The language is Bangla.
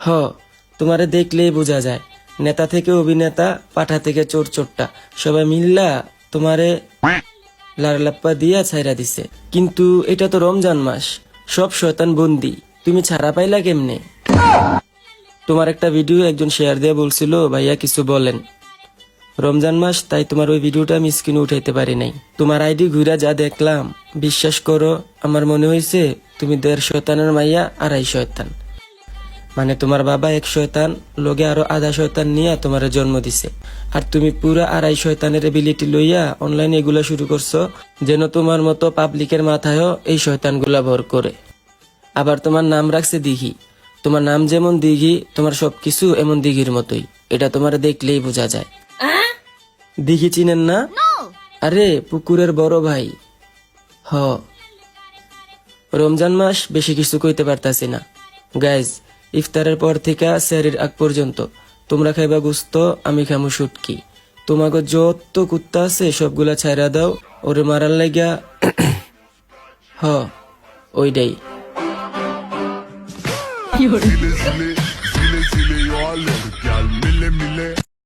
হ, তোমারে দেখলেই বোঝা যায়, নেতা থেকে অভিনেতা, পাঠা থেকে চোর চোরটা সবাই মিল্লা তোমারে লাড়লাপ্পা দিয়া ছাইরা দিছে। কিন্তু এটা তো রমজান মাস, সব শয়তান বন্দি, তুমি ছাড়া পাইলা কেমনে? তোমার একটা ভিডিও একজন শেয়ার দিয়ে বলছিল, ভাইয়া কিছু বলেন। রমজান মাস, তাই তোমার ওই ভিডিওটা আমি স্ক্রিনে উঠাইতে পারি নাই। তোমার আইডি ঘুরা যা দেখলাম, বিশ্বাস করো আমার মনে হয়েছে তুমি 1.5 শয়তানের মাইয়া, 2.5 শয়তান। মানে তোমার বাবা 1 শয়তান, লগে আরো আধা শয়তান নিয়ে তোমার জন্ম দিছে, আর তুমি পুরা 2.5 শয়তানের এবিলিটি লইয়া অনলাইনে এগুলা শুরু করছো, যেন তোমার মতো পাবলিকের মাথায়ও এই শয়তানগুলা ভর করে। আবার তোমার নাম রাখছে দিঘি, তোমার নাম যেমন দিঘি, তোমার সবকিছু এমন দিঘির মতোই, এটা তোমার দেখলেই বোঝা যায়। দিঘি চিনেন না? আরে পুকুরের বড় ভাই। হ, রমজান মাস, বেশি কিছু কইতে পারতাছি না। গাইজ, ইফতারের পর থেকে সেহরির আগ পর্যন্ত তোমরা খাইবা গুস্ত, আমি খামু শুটকি। তোমাকে যত কুত্তা আছে সবগুলা ছাইরা দাও, ওরে মারার লাগা। হ, ওইটাই। Zile, zile, zile, zile, eu alerg, iar mile, mile